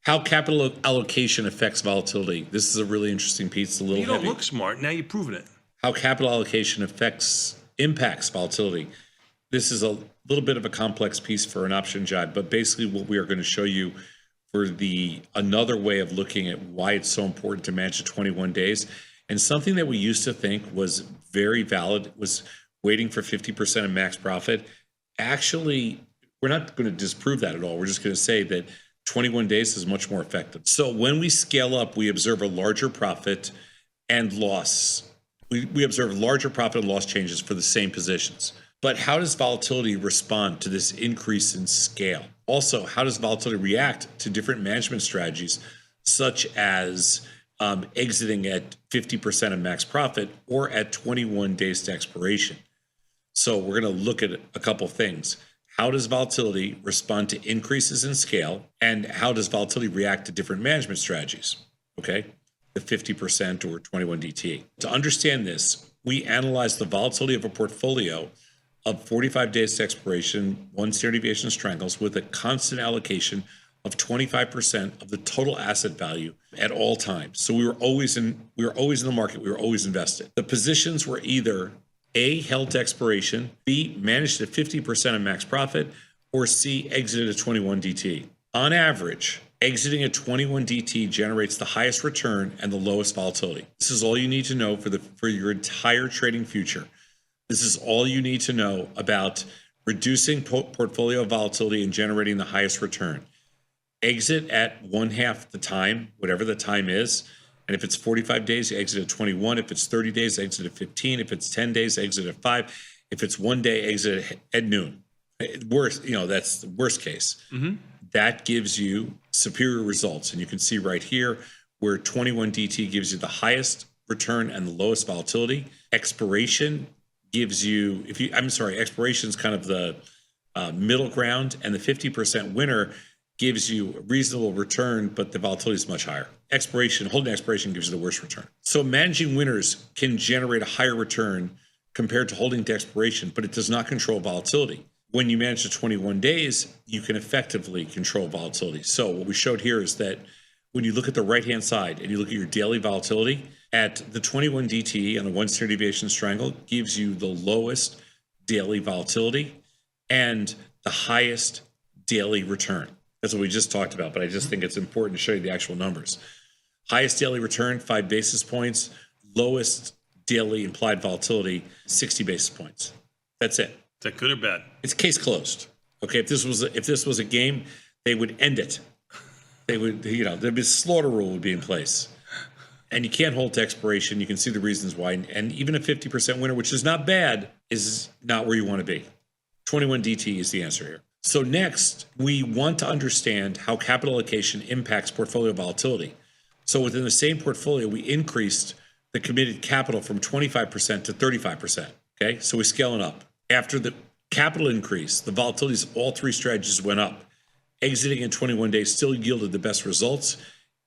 How capital allocation affects volatility. This is a really interesting piece. It's a little You don't heavy. look smart. Now you're proving it. How capital allocation impacts volatility. This is a little bit of a complex piece for an option jibe, but basically what we are going to show you for another way of looking at why it's so important to manage the 21 days. And something that we used to think was very valid was waiting for 50% of max profit. Actually, we're not going to disprove that at all. We're just going to say that 21 days is much more effective. So when we scale up, we observe a larger profit and loss. We observe larger profit and loss changes for the same positions. But how does volatility respond to this increase in scale? Also, how does volatility react to different management strategies, such as exiting at 50% of max profit or at 21 days to expiration? So we're going to look at a couple things. How does volatility respond to increases in scale? And how does volatility react to different management strategies? Okay, the 50% or 21 DT. To understand this, we analyze the volatility of a portfolio of 45 days to expiration, 1 standard deviation strangles with a constant allocation of 25% of the total asset value at all times. So we were always in the market. We were always invested. The positions were either A, held to expiration, B, managed at 50% of max profit, or C, exited at 21 DT. On average, exiting at 21 DT generates the highest return and the lowest volatility. This is all you need to know for your entire trading future. This is all you need to know about reducing portfolio volatility and generating the highest return. Exit at 1/2 the time, whatever the time is. And if it's 45 days, you exit at 21. If it's 30 days, exit at 15. If it's 10 days, exit at 5. If it's 1 day, exit at noon. Worst, that's the worst case. Mm-hmm. That gives you superior results. And you can see right here where 21 DT gives you the highest return and the lowest volatility. Expiration gives you, expiration is kind of the middle ground, and the 50% winner gives you a reasonable return, but the volatility is much higher. Holding expiration gives you the worst return. So managing winners can generate a higher return compared to holding to expiration, but it does not control volatility. When you manage the 21 days, you can effectively control volatility. So what we showed here is that when you look at the right-hand side and you look at your daily volatility, at the 21 DT on the 1 standard deviation strangle gives you the lowest daily volatility and the highest daily return. That's what we just talked about, but I just think it's important to show you the actual numbers. Highest daily return, 5 basis points. Lowest daily implied volatility, 60 basis points. That's it. Is that good or bad? It's case closed. Okay, if this was a game, they would end it. They would, there'd be a slaughter rule would be in place. And you can't hold to expiration. You can see the reasons why. And even a 50% winner, which is not bad, is not where you want to be. 21 DT is the answer here. So next, we want to understand how capital allocation impacts portfolio volatility. So within the same portfolio, we increased the committed capital from 25% to 35%. Okay, so we're scaling up. After the capital increase, the volatilities of all 3 strategies went up. Exiting in 21 days still yielded the best results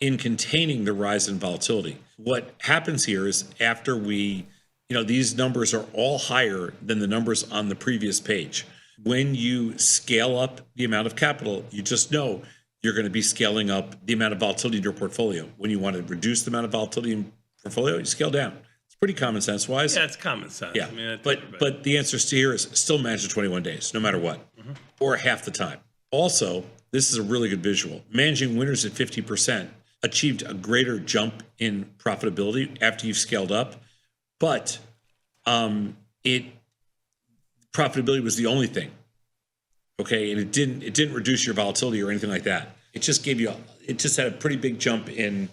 in containing the rise in volatility. What happens here is after these numbers are all higher than the numbers on the previous page. When you scale up the amount of capital, you just know you're going to be scaling up the amount of volatility in your portfolio. When you want to reduce the amount of volatility in portfolio, you scale down. It's pretty common sense wise. Yeah, it's common sense. Yeah, but the answer here is still manage the 21 days, no matter what, or half the time. Also, this is a really good visual. Managing winners at 50% achieved a greater jump in profitability after you've scaled up, but profitability was the only thing. Okay, and it didn't reduce your volatility or anything like that. It just had a pretty big jump in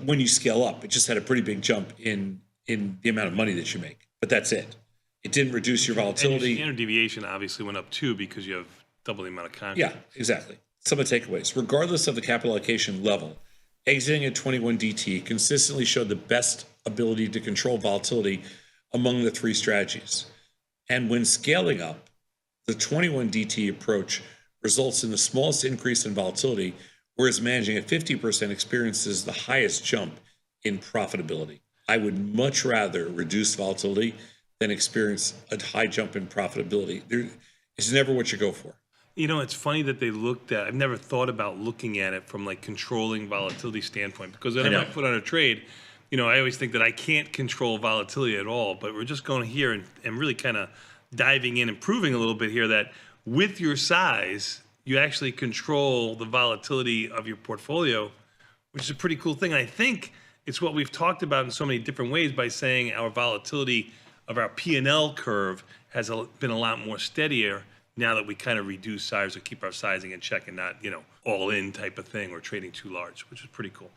when you scale up. It just had a pretty big jump in the amount of money that you make. But that's it. It didn't reduce your volatility. And your standard deviation obviously went up too because you have double the amount of contracts. Yeah, exactly. Some of the takeaways. Regardless of the capital allocation level, exiting at 21 DT consistently showed the best ability to control volatility among the 3 strategies. And when scaling up, the 21 DT approach results in the smallest increase in volatility, whereas managing at 50% experiences the highest jump in profitability. I would much rather reduce volatility than experience a high jump in profitability. It's never what you go for. You know, it's funny that they looked at, I've never thought about looking at it from like controlling volatility standpoint, because whenever I know. put on a trade, you know, I always think that I can't control volatility at all, but we're just going here and really kind of diving in and proving a little bit here that with your size, you actually control the volatility of your portfolio, which is a pretty cool thing. And I think it's what we've talked about in so many different ways by saying our volatility of our P&L curve has been a lot more steadier now that we kind of reduce size or keep our sizing in check and not, you know, all in type of thing or trading too large, which is pretty cool.